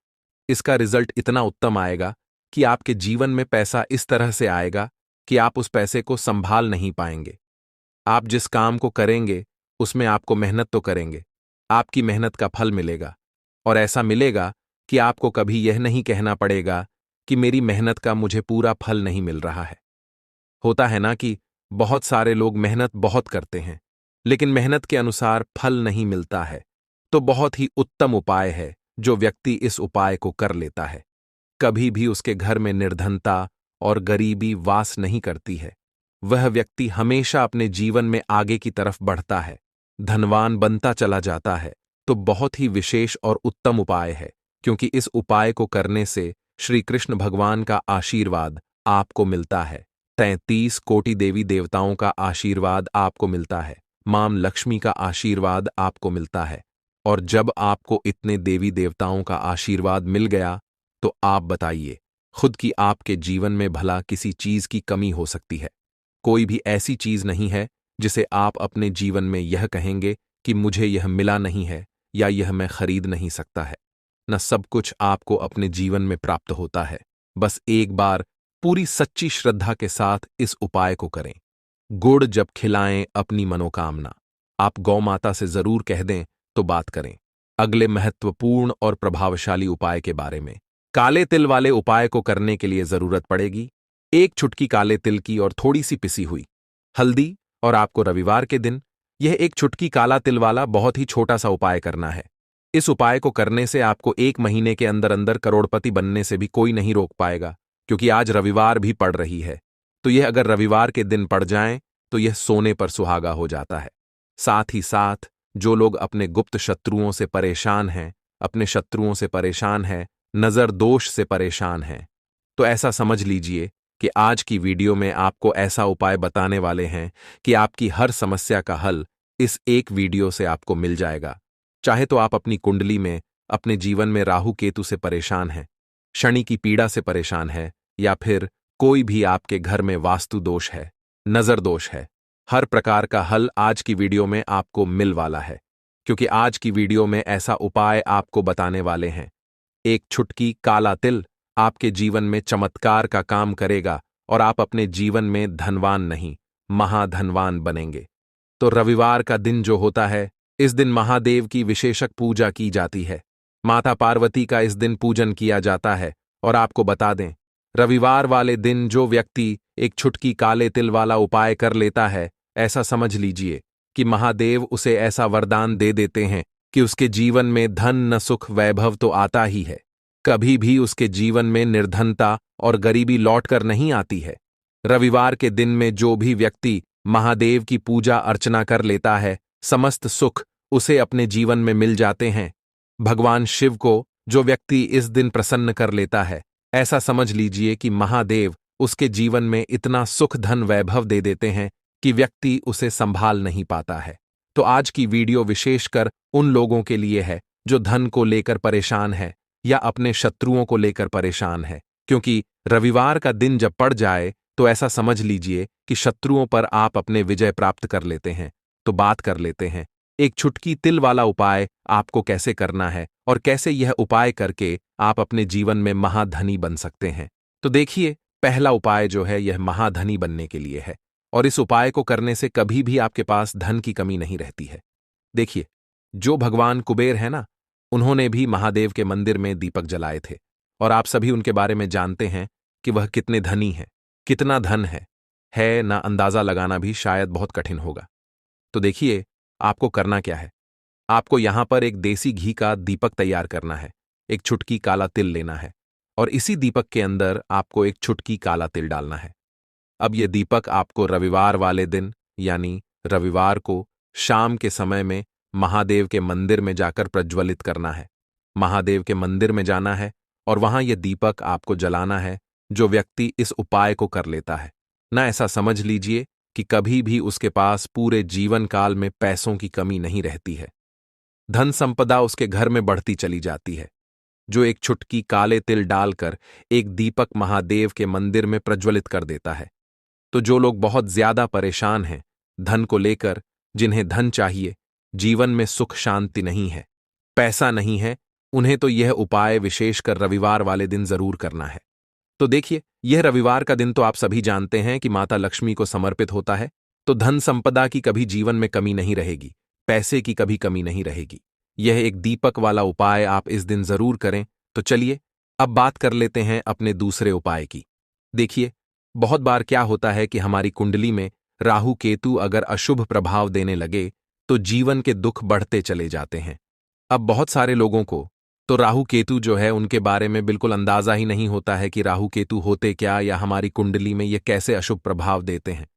इसका रिजल्ट इतना उत्तम आएगा कि आपके जीवन में पैसा इस तरह से आएगा कि आप उस पैसे को संभाल नहीं पाएंगे। आप जिस काम को करेंगे उसमें आपको मेहनत तो करेंगे, आपकी मेहनत का फल मिलेगा, और ऐसा मिलेगा कि आपको कभी यह नहीं कहना पड़ेगा कि मेरी मेहनत का मुझे पूरा फल नहीं मिल रहा है। होता है ना कि बहुत सारे लोग मेहनत बहुत करते हैं लेकिन मेहनत के अनुसार फल नहीं मिलता है। तो बहुत ही उत्तम उपाय है जो व्यक्ति इस उपाय को कर लेता है, कभी भी उसके घर में निर्धनता और गरीबी वास नहीं करती है। वह व्यक्ति हमेशा अपने जीवन में आगे की तरफ बढ़ता है, धनवान बनता चला जाता है। तो बहुत ही विशेष और उत्तम उपाय है, क्योंकि इस उपाय को करने से श्री कृष्ण भगवान का आशीर्वाद आपको मिलता है, 33 कोटि देवी देवताओं का आशीर्वाद आपको मिलता है, मां लक्ष्मी का आशीर्वाद आपको मिलता है। और जब आपको इतने देवी देवताओं का आशीर्वाद मिल गया तो आप बताइए, खुद की आपके जीवन में भला किसी चीज की कमी हो सकती है? कोई भी ऐसी चीज नहीं है जिसे आप अपने जीवन में यह कहेंगे कि मुझे यह मिला नहीं है या यह मैं खरीद नहीं सकता है। न सब कुछ आपको अपने जीवन में प्राप्त होता है। बस एक बार पूरी सच्ची श्रद्धा के साथ इस उपाय को करें। गुड़ जब खिलाएं अपनी मनोकामना, आप गौ माता से जरूर कह दें तो बात करें। अगले महत्वपूर्ण और प्रभावशाली उपाय के बारे में। काले तिल वाले उपाय को करने के लिए जरूरत पड़ेगी 1 चुटकी काले तिल की और थोड़ी सी पिसी हुई हल्दी, और आपको रविवार के दिन यह 1 चुटकी काला तिल वाला बहुत ही छोटा सा उपाय करना है। इस उपाय को करने से आपको 1 महीने के अंदर अंदर करोड़पति बनने से भी कोई नहीं रोक पाएगा, क्योंकि आज रविवार भी पड़ रही है। तो यह अगर रविवार के दिन पड़ जाए तो यह सोने पर सुहागा हो जाता है। साथ ही साथ जो लोग अपने गुप्त शत्रुओं से परेशान हैं, अपने शत्रुओं से परेशान हैं, नजर दोष से परेशान हैं, तो ऐसा समझ लीजिए कि आज की वीडियो में आपको ऐसा उपाय बताने वाले हैं कि आपकी हर समस्या का हल इस एक वीडियो से आपको मिल जाएगा। चाहे तो आप अपनी कुंडली में, अपने जीवन में राहु केतु से परेशान हैं, शनि की पीड़ा से परेशान है, या फिर कोई भी आपके घर में वास्तु दोष है, नजर दोष है, हर प्रकार का हल आज की वीडियो में आपको मिल वाला है। क्योंकि आज की वीडियो में ऐसा उपाय आपको बताने वाले हैं। 1 चुटकी काला तिल आपके जीवन में चमत्कार का काम करेगा और आप अपने जीवन में धनवान नहीं, महाधनवान बनेंगे। तो रविवार का दिन जो होता है, इस दिन महादेव की विशेषक पूजा की जाती है। माता पार्वती का इस दिन पूजन किया जाता है। और आपको बता दें, रविवार वाले दिन जो व्यक्ति 1 चुटकी काले तिल वाला उपाय कर लेता है, ऐसा समझ लीजिए कि महादेव उसे ऐसा वरदान दे देते हैं कि उसके जीवन में धन न सुख वैभव तो आता ही है, कभी भी उसके जीवन में निर्धनता और गरीबी लौटकर नहीं आती है। रविवार के दिन में जो भी व्यक्ति महादेव की पूजा अर्चना कर लेता है, समस्त सुख उसे अपने जीवन में मिल जाते हैं। भगवान शिव को जो व्यक्ति इस दिन प्रसन्न कर लेता है, ऐसा समझ लीजिए कि महादेव उसके जीवन में इतना सुख धन वैभव दे देते हैं कि व्यक्ति उसे संभाल नहीं पाता है। तो आज की वीडियो विशेषकर उन लोगों के लिए है जो धन को लेकर परेशान है या अपने शत्रुओं को लेकर परेशान है, क्योंकि रविवार का दिन जब पड़ जाए तो ऐसा समझ लीजिए कि शत्रुओं पर आप अपने विजय प्राप्त कर लेते हैं। तो बात कर लेते हैं 1 चुटकी तिल वाला उपाय आपको कैसे करना है और कैसे यह उपाय करके आप अपने जीवन में महाधनी बन सकते हैं। तो देखिए, पहला उपाय जो है यह महाधनी बनने के लिए है, और इस उपाय को करने से कभी भी आपके पास धन की कमी नहीं रहती है। देखिए, जो भगवान कुबेर है ना, उन्होंने भी महादेव के मंदिर में दीपक जलाए थे, और आप सभी उनके बारे में जानते हैं कि वह कितने धनी हैं, कितना धन है ना अंदाजा लगाना भी शायद बहुत कठिन होगा। तो देखिए, आपको करना क्या है। आपको यहां पर एक देसी घी का दीपक तैयार करना है, 1 चुटकी काला तिल लेना है, और इसी दीपक के अंदर आपको 1 चुटकी काला तिल डालना है। अब यह दीपक आपको रविवार वाले दिन, यानी रविवार को शाम के समय में महादेव के मंदिर में जाकर प्रज्वलित करना है। महादेव के मंदिर में जाना है और वहां यह दीपक आपको जलाना है। जो व्यक्ति इस उपाय को कर लेता है ना, ऐसा समझ लीजिए कि कभी भी उसके पास पूरे जीवन काल में पैसों की कमी नहीं रहती है। धन संपदा उसके घर में बढ़ती चली जाती है। जो एक चुटकी काले तिल डालकर एक दीपक महादेव के मंदिर में प्रज्वलित कर देता है। तो जो लोग बहुत ज्यादा परेशान हैं धन को लेकर, जिन्हें धन चाहिए, जीवन में सुख शांति नहीं है, पैसा नहीं है, उन्हें तो यह उपाय विशेषकर रविवार वाले दिन जरूर करना है। तो देखिए, यह रविवार का दिन तो आप सभी जानते हैं कि माता लक्ष्मी को समर्पित होता है, तो धन संपदा की कभी जीवन में कमी नहीं रहेगी, पैसे की कभी कमी नहीं रहेगी। यह एक दीपक वाला उपाय आप इस दिन जरूर करें। तो चलिए अब बात कर लेते हैं अपने दूसरे उपाय की। देखिए, बहुत बार क्या होता है कि हमारी कुंडली में राहु केतु अगर अशुभ प्रभाव देने लगे तो जीवन के दुख बढ़ते चले जाते हैं। अब बहुत सारे लोगों को तो राहु केतु जो है उनके बारे में बिल्कुल अंदाजा ही नहीं होता है कि राहु केतु होते क्या या हमारी कुंडली में ये कैसे अशुभ प्रभाव देते हैं।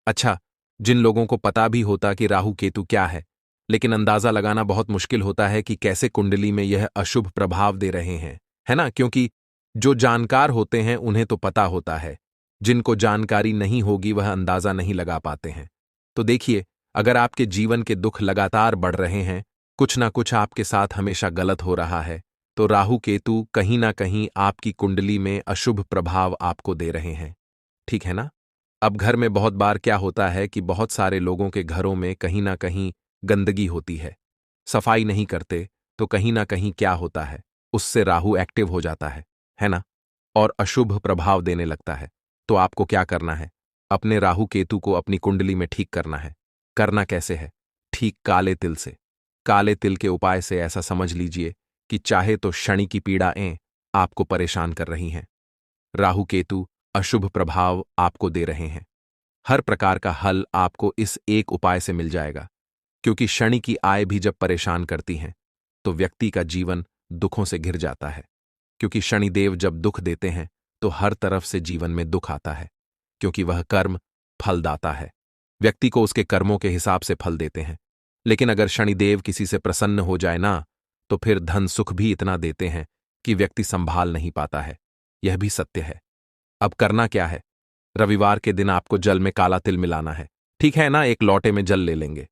अच्छा, जिन लोगों को पता भी होता कि राहु केतु क्या है, लेकिन अंदाजा लगाना बहुत मुश्किल होता है कि कैसे कुंडली में यह अशुभ प्रभाव दे रहे हैं, है ना? क्योंकि जो जानकार होते हैं उन्हें तो पता होता है, जिनको जानकारी नहीं होगी वह अंदाजा नहीं लगा पाते हैं। तो देखिए, अगर आपके जीवन के दुख लगातार बढ़ रहे हैं, कुछ ना कुछ आपके साथ हमेशा गलत हो रहा है, तो राहु केतु कहीं ना कहीं आपकी कुंडली में अशुभ प्रभाव आपको दे रहे हैं। ठीक है ना? अब घर में बहुत बार क्या होता है कि बहुत सारे लोगों के घरों में कहीं ना कहीं गंदगी होती है, सफाई नहीं करते, तो कहीं ना कहीं क्या होता है, उससे राहु एक्टिव हो जाता है ना? और अशुभ प्रभाव देने लगता है। तो आपको क्या करना है? अपने राहु केतु को अपनी कुंडली में ठीक करना है। करना कैसे है? ठीक काले तिल से। काले तिल के उपाय से ऐसा समझ लीजिए कि चाहे तो शनि की पीड़ाएं आपको परेशान कर रही हैं, राहु केतु अशुभ प्रभाव आपको दे रहे हैं, हर प्रकार का हल आपको इस एक उपाय से मिल जाएगा। क्योंकि शनि की आय भी जब परेशान करती हैं तो व्यक्ति का जीवन दुखों से घिर जाता है। क्योंकि शनिदेव जब दुख देते हैं तो हर तरफ से जीवन में दुख आता है, क्योंकि वह कर्म फलदाता है, व्यक्ति को उसके कर्मों के हिसाब से फल देते हैं। लेकिन अगर शनिदेव किसी से प्रसन्न हो जाए ना, तो फिर धन सुख भी इतना देते हैं कि व्यक्ति संभाल नहीं पाता है। यह भी सत्य है। अब करना क्या है? रविवार के दिन आपको जल में काला तिल मिलाना है, ठीक है ना? एक लोटे में जल ले लेंगे,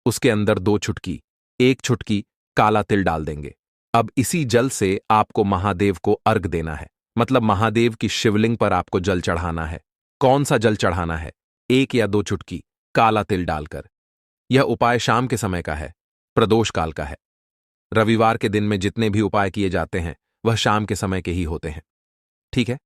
उसके अंदर 2 चुटकी, 1 चुटकी काला तिल डाल देंगे। अब इसी जल से आपको महादेव को अर्घ देना है, मतलब महादेव की शिवलिंग पर आपको जल चढ़ाना है। कौन सा जल चढ़ाना है? 1 या 2 चुटकी काला तिल डालकर। यह उपाय शाम के समय का है, प्रदोष काल का है। रविवार के दिन में जितने भी उपाय किए जाते हैं वह शाम के समय के ही होते हैं, ठीक है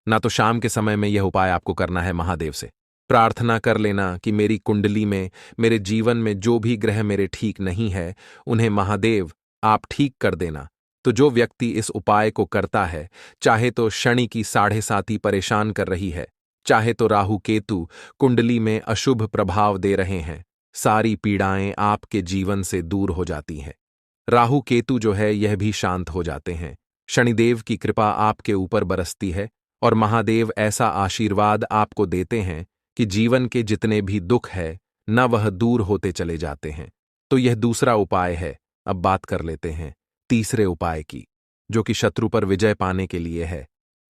ना? तो शाम के समय में यह उपाय आपको करना है। महादेव से प्रार्थना कर लेना कि मेरी कुंडली में, मेरे जीवन में जो भी ग्रह मेरे ठीक नहीं है, उन्हें महादेव आप ठीक कर देना। तो जो व्यक्ति इस उपाय को करता है, चाहे तो शनि की 7.5 परेशान कर रही है, चाहे तो राहु केतु कुंडली में अशुभ प्रभाव दे रहे हैं, सारी पीड़ाएं आपके जीवन से दूर हो जाती हैं। राहु केतु जो है यह भी शांत हो जाते हैं, शनिदेव की कृपा आपके ऊपर बरसती है और महादेव ऐसा आशीर्वाद आपको देते हैं कि जीवन के जितने भी दुख है न वह दूर होते चले जाते हैं। तो यह दूसरा उपाय है। अब बात कर लेते हैं तीसरे उपाय की, जो कि शत्रु पर विजय पाने के लिए है।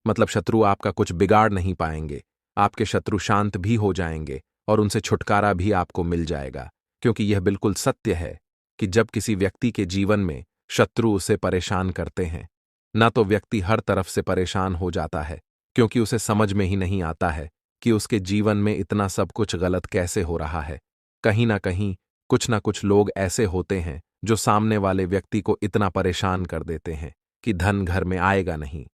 मतलब शत्रु आपका कुछ बिगाड़ नहीं पाएंगे, आपके शत्रु शांत भी हो जाएंगे और उनसे छुटकारा भी आपको मिल जाएगा। क्योंकि यह बिल्कुल सत्य है कि जब किसी व्यक्ति के जीवन में शत्रु उसे परेशान करते हैं ना, तो व्यक्ति हर तरफ से परेशान हो जाता है, क्योंकि उसे समझ में ही नहीं आता है कि उसके जीवन में इतना सब कुछ गलत कैसे हो रहा है। कहीं ना कहीं कुछ ना कुछ लोग ऐसे होते हैं जो सामने वाले व्यक्ति को इतना परेशान कर देते हैं कि धन घर में आएगा नहीं,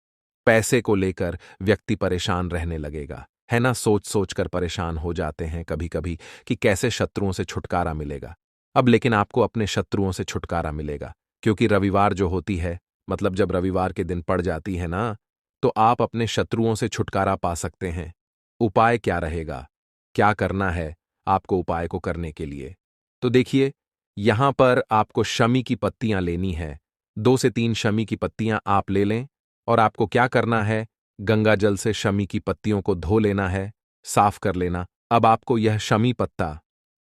पैसे को लेकर व्यक्ति परेशान रहने लगेगा, है ना? सोच सोच कर परेशान हो जाते हैं कभी कभी कि कैसे शत्रुओं से छुटकारा मिलेगा। अब लेकिन आपको अपने शत्रुओं से छुटकारा मिलेगा, क्योंकि रविवार जो होती है, मतलब जब रविवार के दिन पड़ जाती है ना, तो आप अपने शत्रुओं से छुटकारा पा सकते हैं। उपाय क्या रहेगा? क्या करना है आपको उपाय को करने के लिए? तो देखिए, यहां पर आपको शमी की पत्तियां लेनी है। 2 से 3 शमी की पत्तियां आप ले लें और आपको क्या करना है? गंगा जल से शमी की पत्तियों को धो लेना है, साफ कर लेना। अब आपको यह शमी पत्ता,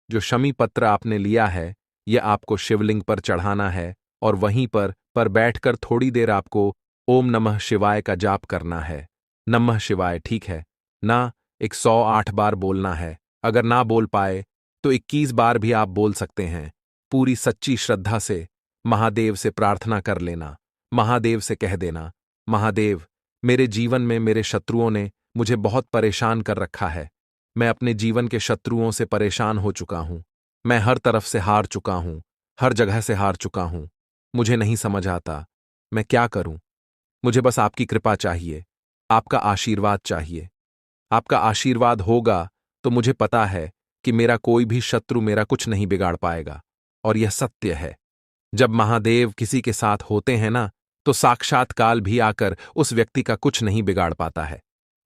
जो शमी पत्र आपने लिया है, यह आपको शिवलिंग पर चढ़ाना है और वहीं पर बैठकर थोड़ी देर आपको ओम नमः शिवाय का जाप करना है। नमः शिवाय, ठीक है ना? 108 बार बोलना है। अगर ना बोल पाए तो 21 बार भी आप बोल सकते हैं। पूरी सच्ची श्रद्धा से महादेव से प्रार्थना कर लेना, महादेव से कह देना, महादेव, मेरे जीवन में मेरे शत्रुओं ने मुझे बहुत परेशान कर रखा है। मैं अपने जीवन के शत्रुओं से परेशान हो चुका हूं। मैं हर तरफ से हार चुका हूं, हर जगह से हार चुका हूं। मुझे नहीं समझ आता मैं क्या करूं। मुझे बस आपकी कृपा चाहिए, आपका आशीर्वाद चाहिए। आपका आशीर्वाद होगा तो मुझे पता है कि मेरा कोई भी शत्रु मेरा कुछ नहीं बिगाड़ पाएगा। और यह सत्य है। जब महादेव किसी के साथ होते हैं ना, तो साक्षात काल भी आकर उस व्यक्ति का कुछ नहीं बिगाड़ पाता है।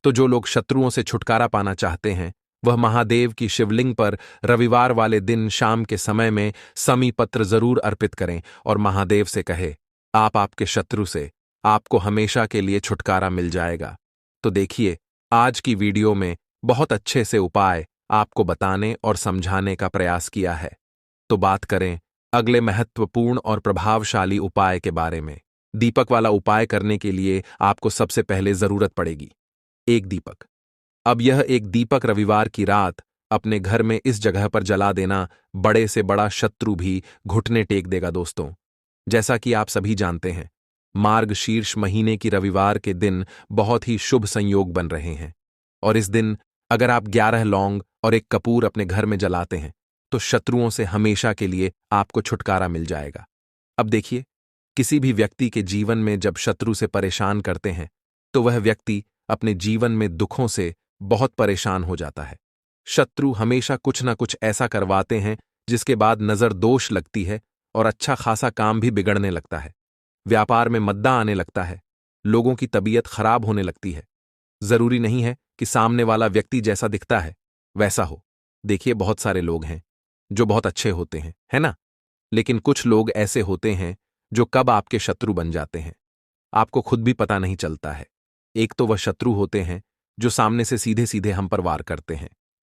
तो जो लोग शत्रुओं से छुटकारा पाना चाहते हैं, वह महादेव की शिवलिंग पर रविवार वाले दिन शाम के समय में समी पत्र जरूर अर्पित करें और महादेव से कहे, आपके शत्रु से आपको हमेशा के लिए छुटकारा मिल जाएगा। तो देखिए, आज की वीडियो में बहुत अच्छे से उपाय आपको बताने और समझाने का प्रयास किया है। तो बात करें अगले महत्वपूर्ण और प्रभावशाली उपाय के बारे में। दीपक वाला उपाय करने के लिए आपको सबसे पहले जरूरत पड़ेगी एक दीपक। अब यह एक दीपक रविवार की रात अपने घर में इस जगह पर जला देना, बड़े से बड़ा शत्रु भी घुटने टेक देगा दोस्तों। जैसा कि आप सभी जानते हैं, मार्गशीर्ष महीने की रविवार के दिन बहुत ही शुभ संयोग बन रहे हैं। और इस दिन अगर आप 11 लौंग और एक कपूर अपने घर में जलाते हैं, तो शत्रुओं से हमेशा के लिए आपको छुटकारा मिल जाएगा। अब देखिए, किसी भी व्यक्ति के जीवन में जब शत्रु से परेशान करते हैं, तो वह व्यक्ति अपने जीवन में दुखों से बहुत परेशान हो जाता है। शत्रु हमेशा कुछ ना कुछ ऐसा करवाते हैं जिसके बाद नजर दोष लगती है और अच्छा खासा काम भी बिगड़ने लगता है। व्यापार में मद्दा आने लगता है, लोगों की तबीयत खराब होने लगती है। जरूरी नहीं है कि सामने वाला व्यक्ति जैसा दिखता है वैसा हो। देखिए, बहुत सारे लोग हैं जो बहुत अच्छे होते हैं, है ना? लेकिन कुछ लोग ऐसे होते हैं जो कब आपके शत्रु बन जाते हैं, आपको खुद भी पता नहीं चलता है। एक तो वह शत्रु होते हैं जो सामने से सीधे सीधे हम पर वार करते हैं,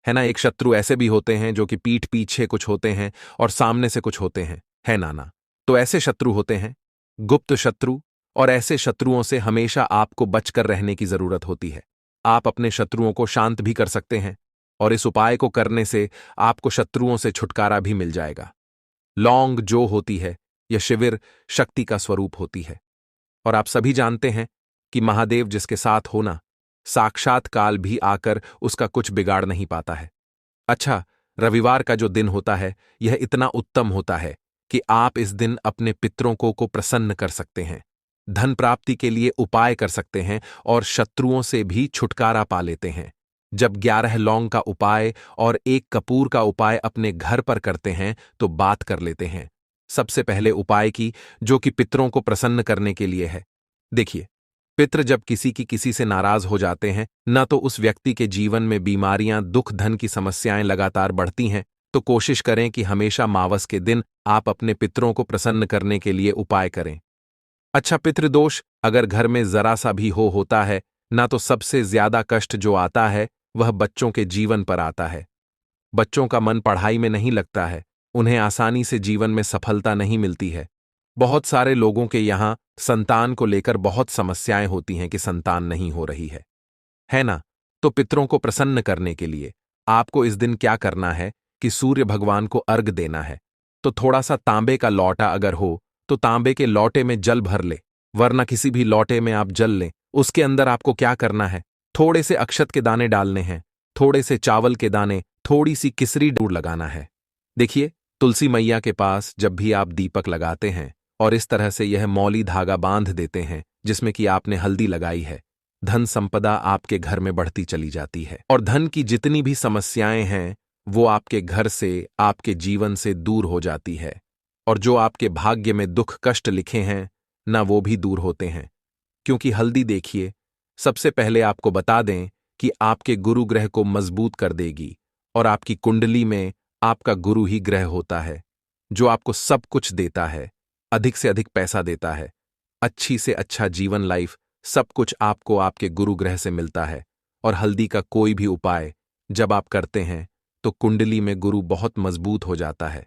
है ना? एक शत्रु ऐसे भी होते हैं जो कि पीठ पीछे कुछ होते हैं और सामने से कुछ होते हैं, है नाना? तो ऐसे शत्रु होते हैं गुप्त शत्रु, और ऐसे शत्रुओं से हमेशा आपको बचकर रहने की जरूरत होती है। आप अपने शत्रुओं को शांत भी कर सकते हैं और इस उपाय को करने से आपको शत्रुओं से छुटकारा भी मिल जाएगा। लौंग जो होती है, यह शिविर शक्ति का स्वरूप होती है। और आप सभी जानते हैं कि महादेव जिसके साथ होना, साक्षात काल भी आकर उसका कुछ बिगाड़ नहीं पाता है। अच्छा, रविवार का जो दिन होता है यह इतना उत्तम होता है कि आप इस दिन अपने पितरों को प्रसन्न कर सकते हैं, धन प्राप्ति के लिए उपाय कर सकते हैं और शत्रुओं से भी छुटकारा पा लेते हैं। जब 11 लौंग का उपाय और एक कपूर का उपाय अपने घर पर करते हैं तो बात कर लेते हैं सबसे पहले उपाय की, जो कि पितरों को प्रसन्न करने के लिए है। देखिए, पितृ जब किसी से नाराज हो जाते हैं, न तो उस व्यक्ति के जीवन में बीमारियां, दुख, धन की समस्याएं लगातार बढ़ती हैं, तो कोशिश करें कि हमेशा मावस के दिन आप अपने पितरों को प्रसन्न करने के लिए उपाय करें। अच्छा, पितृदोष अगर घर में जरा सा भी होता है ना, तो सबसे ज्यादा कष्ट जो आता है वह बच्चों के जीवन पर आता है। बच्चों का मन पढ़ाई में नहीं लगता है, उन्हें आसानी से जीवन में सफलता नहीं मिलती है। बहुत सारे लोगों के यहाँ संतान को लेकर बहुत समस्याएं होती हैं कि संतान नहीं हो रही है ना? तो पितरों को प्रसन्न करने के लिए आपको इस दिन क्या करना है कि सूर्य भगवान को अर्घ देना है। तो थोड़ा सा तांबे का लौटा अगर हो तो तांबे के लौटे में जल भर ले, वरना किसी भी लौटे में आप जल लें। उसके अंदर आपको क्या करना है, थोड़े से अक्षत के दाने डालने हैं, थोड़े से चावल के दाने, थोड़ी सी किसरी दूर लगाना है। देखिए, तुलसी मैया के पास जब भी आप दीपक लगाते हैं और इस तरह से यह मौली धागा बांध देते हैं जिसमें कि आपने हल्दी लगाई है, धन संपदा आपके घर में बढ़ती चली जाती है और धन की जितनी भी समस्याएं हैं वो आपके घर से, आपके जीवन से दूर हो जाती है। और जो आपके भाग्य में दुख कष्ट लिखे हैं ना, वो भी दूर होते हैं। क्योंकि हल्दी, देखिए, सबसे पहले आपको बता दें कि आपके गुरु ग्रह को मजबूत कर देगी और आपकी कुंडली में आपका गुरु ही ग्रह होता है जो आपको सब कुछ देता है, अधिक से अधिक पैसा देता है, अच्छी से अच्छा जीवन, लाइफ, सब कुछ आपको आपके गुरु ग्रह से मिलता है। और हल्दी का कोई भी उपाय जब आप करते हैं तो कुंडली में गुरु बहुत मजबूत हो जाता है।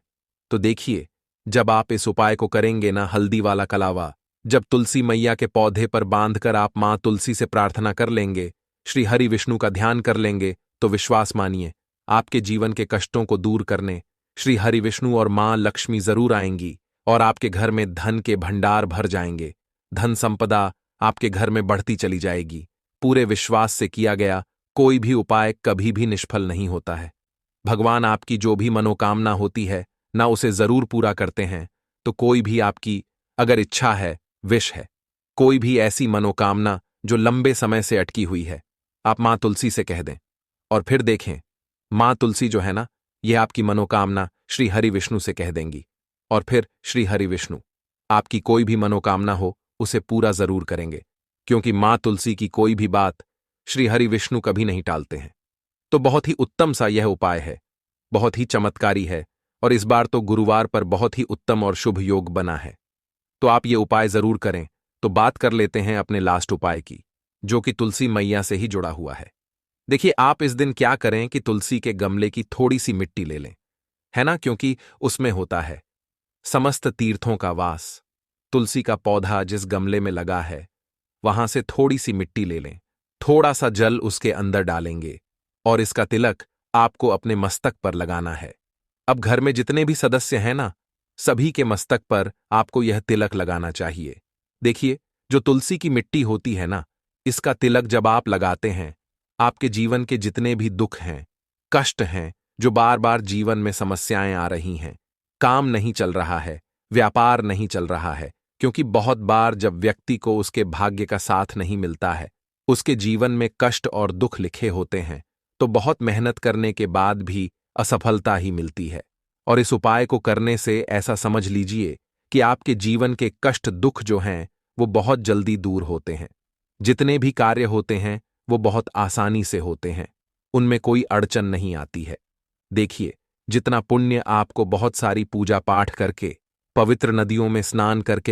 तो देखिए, जब आप इस उपाय को करेंगे ना, हल्दी वाला कलावा जब तुलसी मैया के पौधे पर बांधकर आप मां तुलसी से प्रार्थना कर लेंगे, श्री हरि विष्णु का ध्यान कर लेंगे, तो विश्वास मानिए, आपके जीवन के कष्टों को दूर करने श्री हरि विष्णु और मां लक्ष्मी जरूर आएंगी और आपके घर में धन के भंडार भर जाएंगे। धन संपदा आपके घर में बढ़ती चली जाएगी। पूरे विश्वास से किया गया कोई भी उपाय कभी भी निष्फल नहीं होता है। भगवान आपकी जो भी मनोकामना होती है ना उसे जरूर पूरा करते हैं। तो कोई भी आपकी अगर इच्छा है, विश है, कोई भी ऐसी मनोकामना जो लंबे समय से अटकी हुई है, आप मां तुलसी से कह दें और फिर देखें, मां तुलसी जो है ना, यह आपकी मनोकामना श्री हरि विष्णु से कह देंगी और फिर श्री हरि विष्णु आपकी कोई भी मनोकामना हो उसे पूरा जरूर करेंगे, क्योंकि मां तुलसी की कोई भी बात श्री हरि विष्णु कभी नहीं टालते हैं। तो बहुत ही उत्तम सा यह उपाय है, बहुत ही चमत्कारी है और इस बार तो गुरुवार पर बहुत ही उत्तम और शुभ योग बना है। तो आप ये उपाय जरूर करें। तो बात कर लेते हैं अपने लास्ट उपाय की, जो कि तुलसी मैया से ही जुड़ा हुआ है। देखिए, आप इस दिन क्या करें कि तुलसी के गमले की थोड़ी सी मिट्टी ले लें, है ना, क्योंकि उसमें होता है समस्त तीर्थों का वास। तुलसी का पौधा जिस गमले में लगा है वहां से थोड़ी सी मिट्टी ले लें, थोड़ा सा जल उसके अंदर डालेंगे और इसका तिलक आपको अपने मस्तक पर लगाना है। अब घर में जितने भी सदस्य हैं ना, सभी के मस्तक पर आपको यह तिलक लगाना चाहिए। देखिए, जो तुलसी की मिट्टी होती है ना, इसका तिलक जब आप लगाते हैं, आपके जीवन के जितने भी दुख हैं, कष्ट हैं, जो बार बार जीवन में समस्याएं आ रही हैं, काम नहीं चल रहा है, व्यापार नहीं चल रहा है, क्योंकि बहुत बार जब व्यक्ति को उसके भाग्य का साथ नहीं मिलता है, उसके जीवन में कष्ट और दुख लिखे होते हैं, तो बहुत मेहनत करने के बाद भी असफलता ही मिलती है। और इस उपाय को करने से ऐसा समझ लीजिए कि आपके जीवन के कष्ट दुख जो हैं वो बहुत जल्दी दूर होते हैं। जितने भी कार्य होते हैं वो बहुत आसानी से होते हैं, उनमें कोई अड़चन नहीं आती है। देखिए, जितना पुण्य आपको बहुत सारी पूजा पाठ करके, पवित्र नदियों में स्नान करके